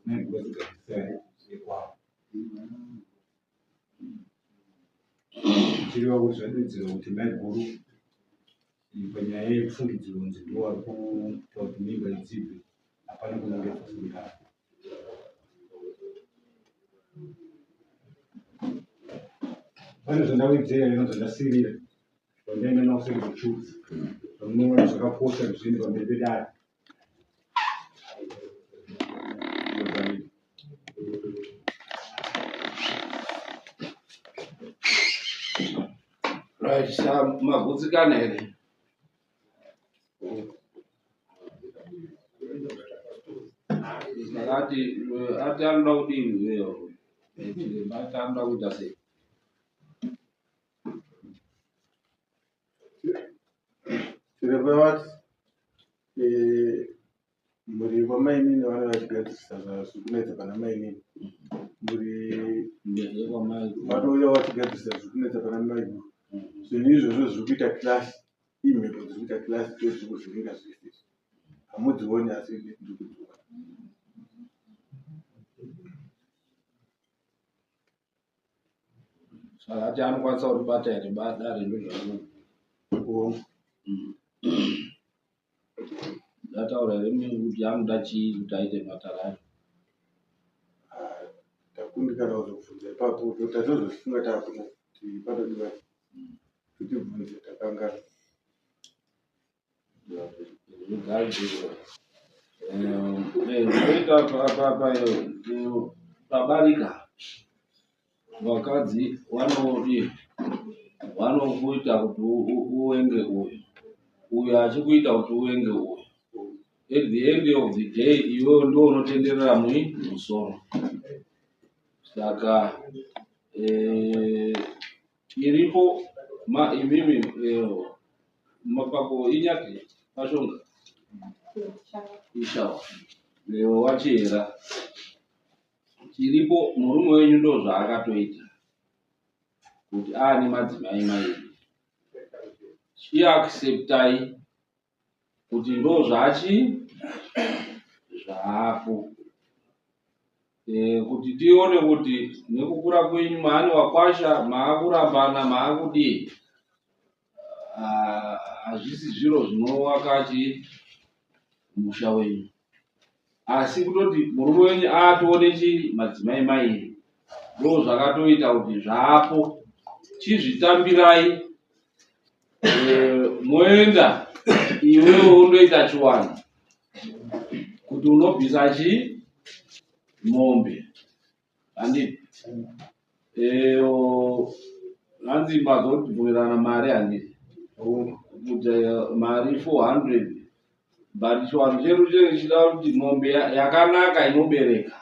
maiguru achigadzirisa wekwawo chiriva kuti zvadudzirwa kuti maiguru panyaya yekufungidzirwa nzi ndo vari kuita kuti mimba idzibve hapana kunenge kusungana pane zvandawedzera inonzi ndasirira vandaenda nakusekuchudzi vamunoona zvakakosha zvini pamberi pedare magutsikana here ati anoda kudini ati anoda kuita sei chiremba vati muri vamainini vane vachigadzirisa zvikunetsa pana mainini muri vanouya vachigadzirisa zvikunetsa pana maiguru zvinhu izvozvo zviri kuita klasi imhepo dziri kuita klasi tozviri kuzviringa zvese hamudzioni asi ndiri kudziona saka ati anokwanisa kuribata here dare ndozvakuonga ndataura here kuti anoda chii kuti aite matara acho takundikana kuzobvunza ipapo tatozofunga takuda kuti panodiwa tutibvunze takangana zvigadzirwa oita pabarika vakadzi vanokuita kuti uwenge uyu achikuita kuti uwenge uyu at the end of the day iwewe ndo unotenderera musoro saka iripo imimi mapako inyake pashonga ishawa wachera chiripo murume wenyu ndo zvaakatoita kuti aane madzimai mairi chiacceptai kuti ndo zvaako kuti tione kuti nekukura kwenyu maani wakwasha maakurambana maakudii hazvisi zviro zvinovaka musha wenyu asi kutoti murume wenyu aatoone chii madzimai mairi ndozvakatoita kuti zvapo chizvitambirai, moenda iwewe undoita chiwani kuti unobvisa mombe handiti hanzi mazobvumirana mari handiti kuti mari 400 but chiwani chedu chenenge chida kuti mombe yakanaka inobereka,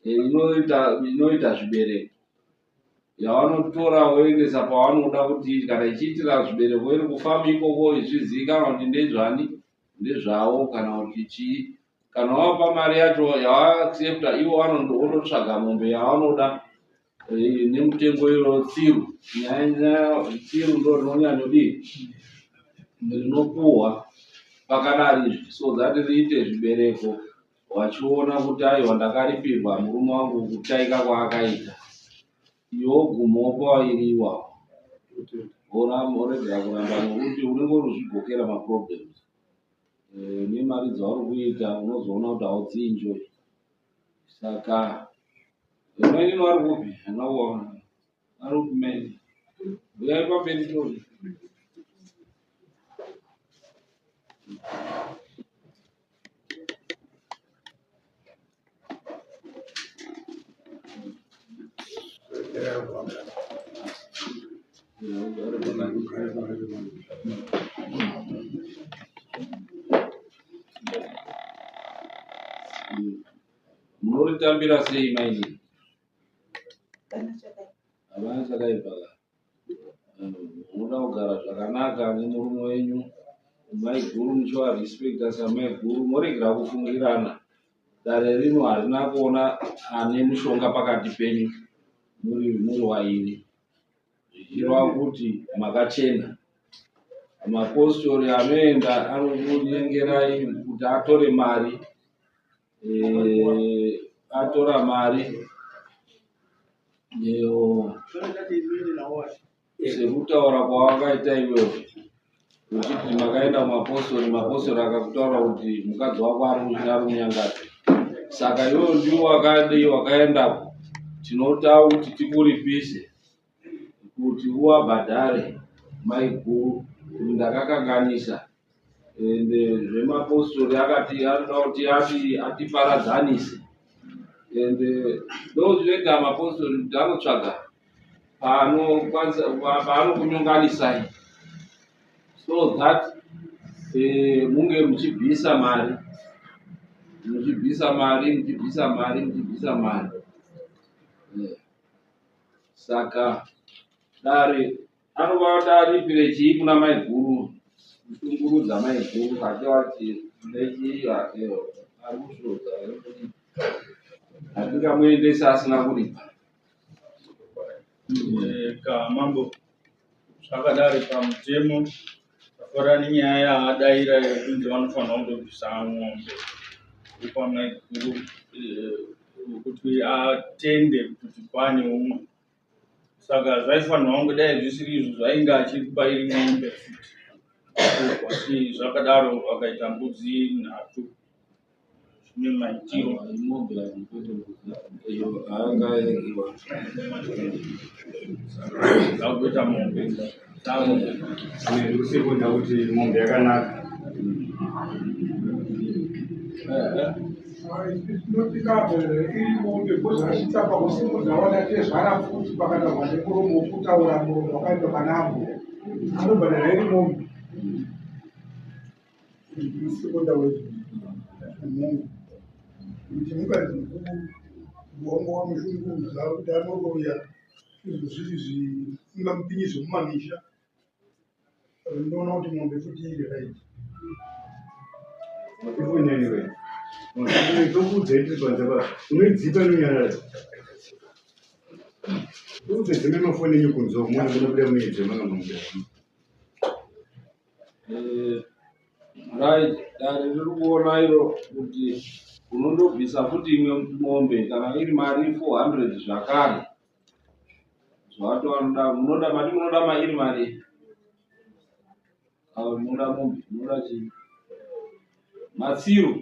inoita zvibereko yavanotora voendesa pavanoda kuti kana ichiitira zvibereko iri kufamba ikoko ichizivikanwa kuti ndezvavo kana kuti chii. Kana wapa mari yacho yavaaccepta, ivo vanotsvaga mombe yavanoda nemutengo iro tsiru. Nyaya tsiru ndo rinonyanyodii rinopuhwa pakadari izvi, so that riite zvibereko wachiona kuti aiwa ndakaripirwa murume wangu kutaika kwaakaita, iwo gumo pawairiwa oregera kuramba nokuti unenge urikuzvigokera maproblems nemari dzauri kuita unozoona kuti haudzienjoy. Saka maini vari kupi anaona vari kupi maini uyai pamberi toni munoritambira sei maini? Havana chakaipa munoda kugara zvakanaka nemurume wenyu, mai guru muchivarespekta samai guru, moregera kufungirana dare rino harina kuona ane mushonga pakati penyu muri wairi, zvichireva kuti makachena. Mapostori anoenda anokunyengerai kuti atore mari, atora mari sekutaura kwawakaita iwewe uchiti makaenda mapostori akakutaura kuti mukadzi wako ari munyangati. Saka iwewe ndiwo wakaenda, tinoda kuti tikuripise kuti uwabhadhare mai guru kuti ndakakanganisa. Ende zvemapostori akati anoda kuti atiparadzanise, ende ndozvinoita mapostori kuti anotsvaga paanokunyonganisai so that munge muchibvisa mari. Saka dare anova daripire chii kuna mai guru, kushungurudza mai guru ati wati ndechii ari kushodza hatingamuendesa asina kuripa. Kamambo zvakadari pamutemo zvakafanana nenyaya yaadaira yekunzi vanofanira kundobvisa mombe upamai guru kuti atende kuti pane umwe. Saka zvaifanirwa kunge dai zvisiri izvo zvainge achikupa iri mombe futi, asi zvakadaro akaita mbudzi nhatu zvine maitiro akuita mombe usikuda kuti mombe yakanaka Notika iri mombe kuzvachita pakusimudza wanatezvara futi pakadagwa nemuromo wokutaura muromo wakaita panambo anobhadhara iri mombe isikoda wemungu kuti mukadzi mukuru muongo wamushungudza kuti anoroya izvo zviri zvingamupinyizo mumamisha. Ndinoona kuti mombe futi iri raiti ifuneniwe tokudzaitirwanzaa unodzipa nonyarara tokudzedzeme mafoni enyu kunzwa kumwana kunobuda muedzemana mombe right. Dare riri kuona iro kuti unondobvisa futi imwe mombe kana iri mari 400 zvakare zvawatoanoda. Munoda mati munoda mairi mari munoda mombe munoda chii matsiru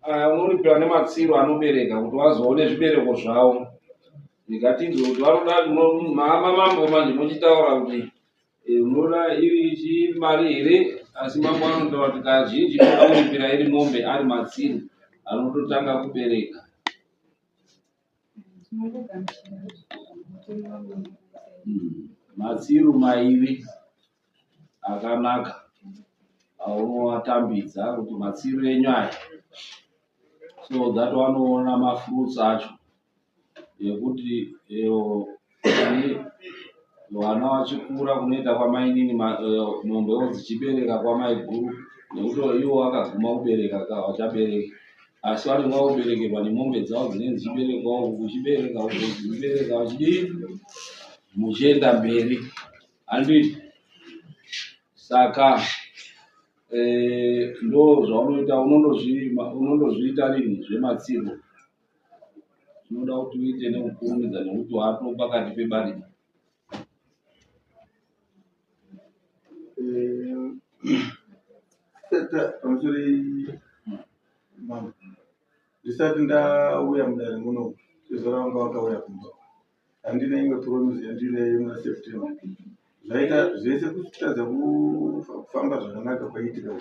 Unoripira nematsiro anobereka kuti vazoone zvibereko zvavo. Ndikatinzwa kuti vanoda mamambo manje muchitaura kuti unoda iri mari here, asi mambo anotaura kuti kazhinji unoda kuripira iri mombe ari matsiro anototanga kubereka. Matsiro mairi akanaka aunovatambidza kuti matsiro enyu aya, so that vanoona mafruits acho ekuti vana vachikura kunoita kwamainini mombewo dzichibereka kwamaiguru, nekuti ivo vakaguma kubereka vachabereka, asi vanenge vakuberekerwa nemombe dzavo dzinenge dzichiberekwawo kuchibereka kuchibereka vachidii muchienda mberi. Handiti saka ndo zvaunoita, unondozviita rini zvematsiro, zvinoda kuti uite nekukurumidza nekuti wato pakati pebariro. Ndisati ndauya mudare muno sezvo vanga vakauya kumba, handina imwe promise yandineyo muna September. Zvaita zvese kutadza kufamba zvakanaka kwaitika,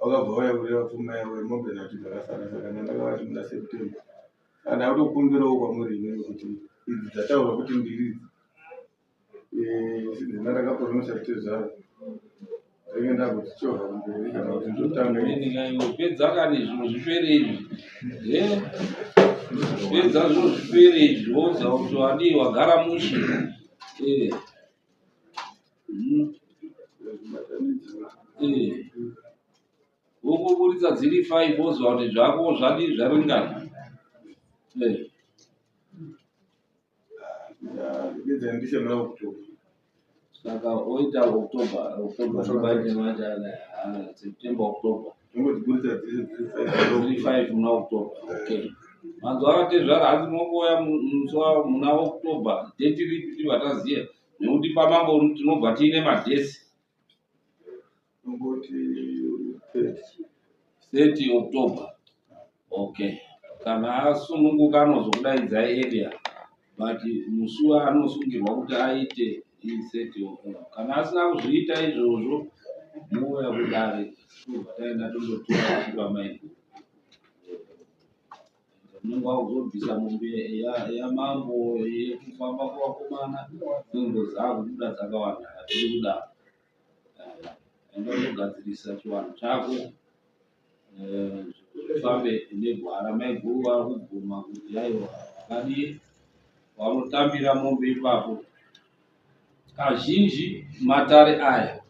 vakabva vauya kureva pfuma yavo yemombe nhatu dzakasara. Saka ndakavati muna September kana kutokumbirawo kwamuri imweni kuti idzi dzataura kuti mbiri idzi ndandakapromisa kuti zvaro ndenge ndakutichovha kumberi kana kuti ndotanga pedza kani zvinhu zvipere izvi, pedza zvinhu zvipere izvi wodza kuti wadi wagara mushi wokuburitsa dziri 5 wozwa kuti zvako zvadi zvaringana. ndisemera October. Saka oita October September October 35 muna October. Okay. Mazuva akatezvara asi munongouya muna October, date ripi vataziya, nekuti pamambo tinobva tiine madhesi 30 October. Okay. Kana asununguka anozokudaidzai area, but musi anosungirwa kuti aite iseti October. Kana asina kuzviita izvozvo muuya kudare taenda tondotora chipamai unenge wakuzobvisa mombe yamambo yekufamba kwavakomana nengoza kubuda dzakawanda. Hatiri kudaro, enda undogadzirisa chivanhu chako ufambe negwara. Maiguru vari kubvuma kuti aiwa akadii vanotambira mombe ipapo. Kazhinji matare aya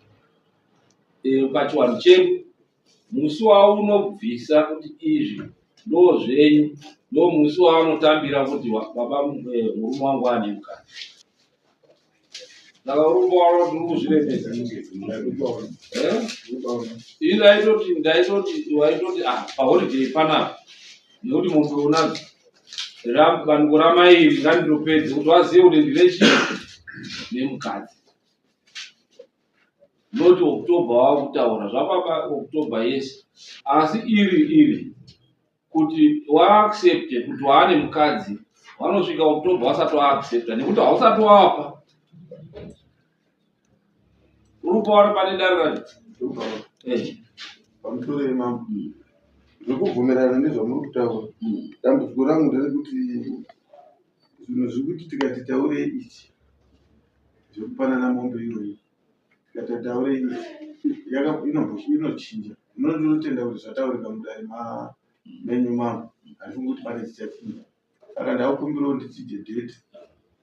pachivanhu chedu, musi waunobvisa kuti izvi ndo zvenyu, ndo musi waanotambira kuti baba murume wangu ane mukana. Saka urumba waro tiri kuzviremedza. Ndaitoti waitoti paholiday panapa, nekuti mombe unadzo bandiko ramairi ngandindopedze kuti wazive kuti ndine chii nemukadzi. Noti October wakutaura zvapapa October yese, asi iri kuti waaccepte kuti waane mukadzi, wanosvika October wasati waaccepta nekuti hausati wapa. Urupa wari pane dare pamusoro yemambo zvokubvumirana nezvamuri kutaura. Dambudziko rangu nderekuti zvinhu zvekuti tikati taurei ichi zvekupanana mombe iyoyi, tikati taurei ichi inochinja. Ndinotenda kuti zvataurika mudare menyu mambo, handifungi kuti pane chichapinda. Saka ndakukumbirawo ndichije date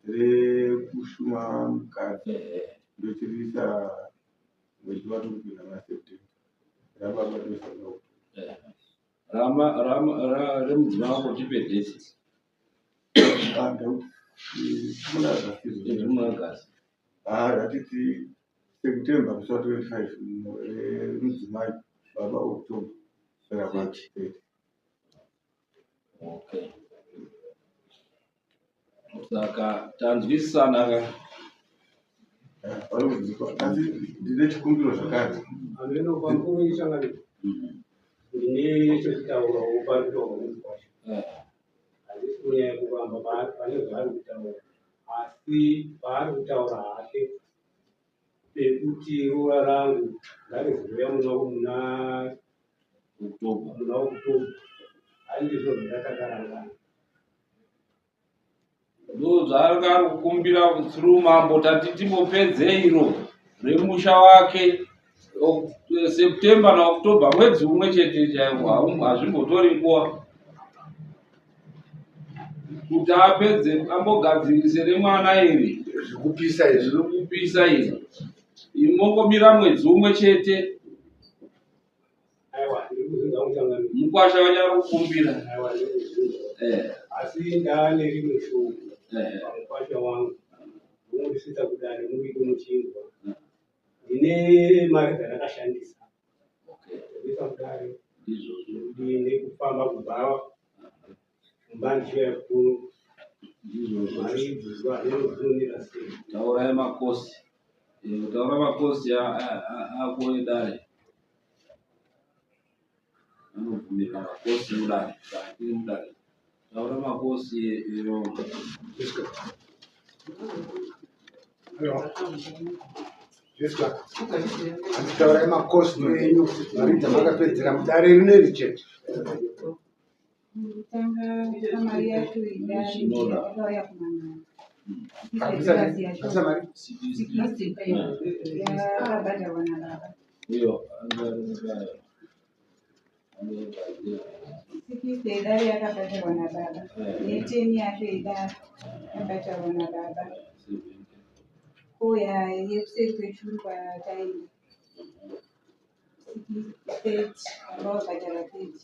rekushuma mukadzi ndochirisa mwedzi watirikupinda muna September. Remudzima wako tipe date muna Agasti. Ratiti September musi wa25 mudzimai, baba October rakati. Okay. Saka tanzwisisana ka asi ndine chikumbiro zvakati ndine chekutaurawo pari kutaura kunzi kwacho Eh. handisi kunyaya kuramba pane zvaari kutaura asi paari kutaura hake pekuti ruva rangu ngarizouya muna Oktoba handizvo zvandakakarangana Ndozvaari kukumbira through mambo tati timbopedzeiro remusha wake September na October mwedzi umwe chete chaiwo hazvimbotori nguva kuti apedze ambogadzirise remwana iri Zvekupisa izvi. zviri kupisa izvi imongomira mwedzi umwe chete aiwa ndiri kuzinga muchangani mukwasha wanyari kukumbira aiwa ndiri kuzinga asi ndaane rimwe shoko pamukwasha wangu unondisisa kudare muite muchinjwa ndine mari dzandakashandisa ndisa kudare ndine kufamba kubva kumba ndichiya kukuru mari idzizwa inozvinonira sei taurai makosi taura makosi ako edare anobvumira makosi mudare iri mudare taura makosi ero Anditaurai makosi enyu mari dzamakapedzera mudare rineri chete. Tanga kamari yacho yakauya kumana. Kabisa mari. Yakabhadharwa nababa. iyo Sikisi idari yakabhadharwa nababa. Neteni yacho idari yakabhadharwa nababa. Uya yekuseri kwechuru kwataenda. Vakabhadhara 30.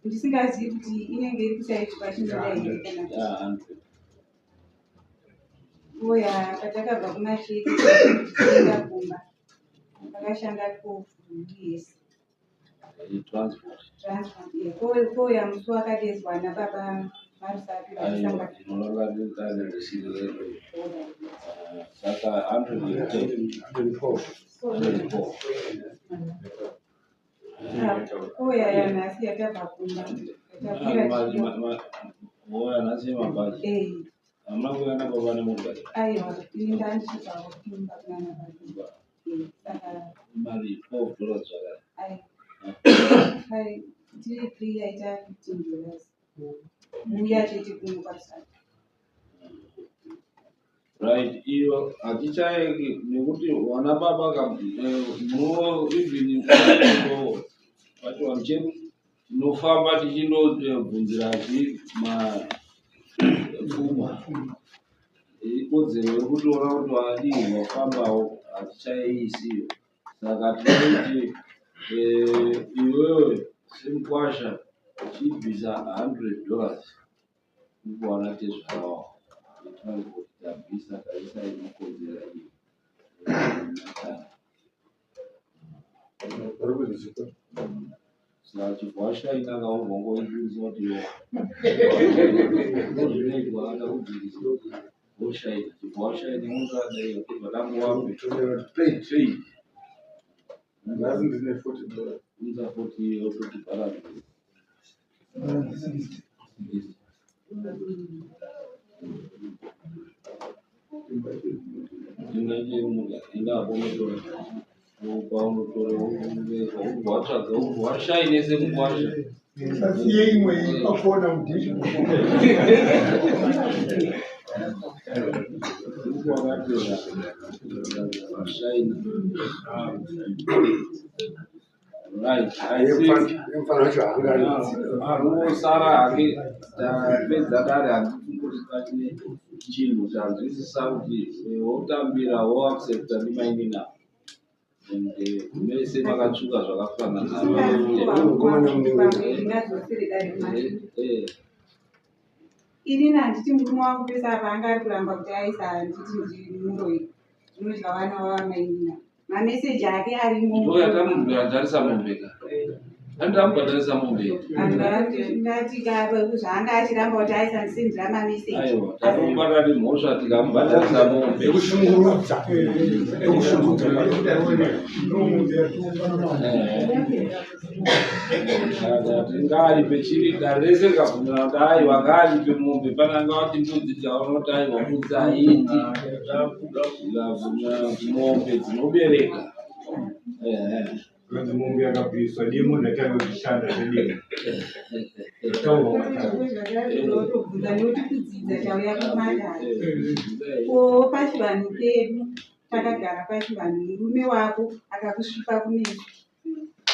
Ndisingazivi kuti inenge iri kusaitirwa chinoda uya patakabva kumasheki tienda kumba takashanda kuyesi transport kouya musi wakadezwa nababa marusapi saka 104 uya yanhasi yatabva kumba oya nhasi yemabhazi hamuna kuenda baba nemugari aiwa ini ndandichibva kumba kunana baba saka mari $12 zvakare tiri free yaita $15 uya chete kumukwasati right iyo hatichaeki nekuti vana baba even pachivanhu chedu tinofamba tichindobvunzira mapfuma ikodzero yekutoona kuti vadii vafambawo hatichaisiyo saka tinoti iwewe semukwasha uchibvisa $100 kukuwana tezvarawo tabvisa taisa inokodzera iyo saka chivhasha inanga ubongoidzisa kuti zvinoitwa ada kudzirisa oshaina chivhasha ineungadai vatangowape Nhasi ndine $40. unza 40 yototi bharati washainese mukwasha Sasiye imwe ikakona mudhishi. arongosara hake tapedza dare handifungoti patine chinhu chanzwisisa kuti wotambira woaccepta ndimainina mese makatsvuka zvakafanana inini handiti murume wangu pesa paanga ari kuramba kuti aisa handiti ndimuroi zvinodya vana vavamainina mameseji ake arimo ndoyatamunhu yandarisa mumbeka andambadalisa mombe ngati zvanga achiramba kuti aisandisindira mamisei. aiwa takumbana nemhosva tikambadalisa mombe ekushungurudza tingaripe chiri gari rese rikabvumira kuti aiwa ngaripe mombe pananga wati mbudzi dzaunoti aiwa mbudzi haiti ikabvumira kuti mombe dzinobereka Kwanza mombe yakabviswa demo ndatanga kushanda zvedemo. Tauro Ndotobvunza nekuti kudzidza chauya kumadai. Ko pachivanhu pedu takagara pachivanhu, murume wako akakusvipa kumeso,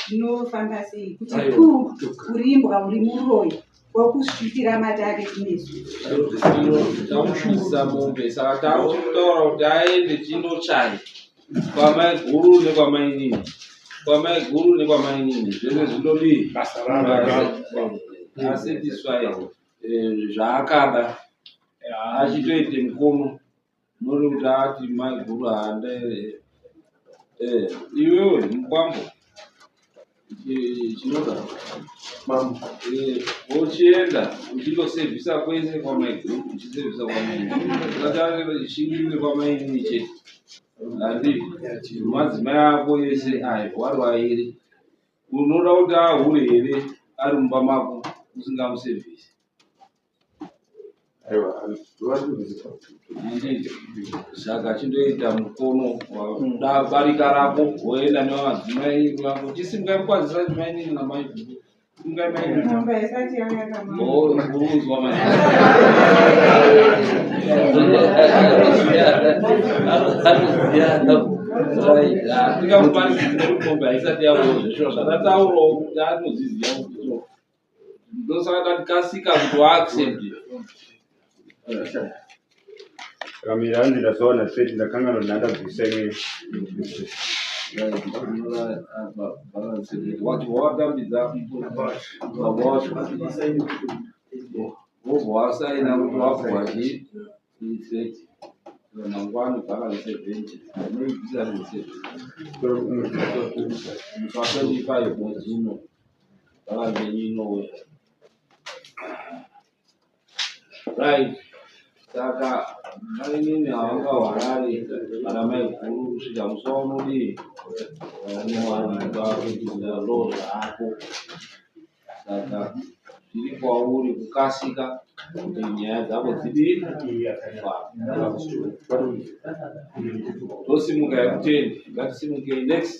zvinofamba sei? Kuti kurimbwa uri muroyi wokusvipira mata ake kumeso. tamusvisa mombe saka tautaura kuti aende chinochaya kwamai guru nekwamainini zvese zvinodii asatisfy zvaakada achitoite mukono nori kuti ati mai guru haandaere iwewe mukwambo chinoda uchienda uchindosevhisa kwese kwamaiguru uchisevhisa kwamainini chingine kwamainini chete handi madzimai ako ese warwairi unoda kuti ahure here ari mumba mako usingamusevhisi saka chindoita mukono barika rako woenda nevamadzimai vako chisingakwadzisa chimainini namaiguru Nyumba isati yauya kamwe. urikuzwa ndingamupanisombe haisati yavozvesvo zvakataurawo kuti anoziziva kuti ndosaka tatikasika kuti waaccept kamira hanzi ndazoona seti ndakangana kuti ndandabvisa imwe. wati wawatambidza wobva wasaina kuti wabvaji iseti mangwani balance 70 noibvisa musa25 mwedzi uno balance inowe right saka mainini havanga hwarari vana maiguru kusvika musa unodii anowanikwakudzira lo zvako saka zviri kwauri kukasika kuti nyaya dzako dzidii tosimuka yekutendi ngatisimukei next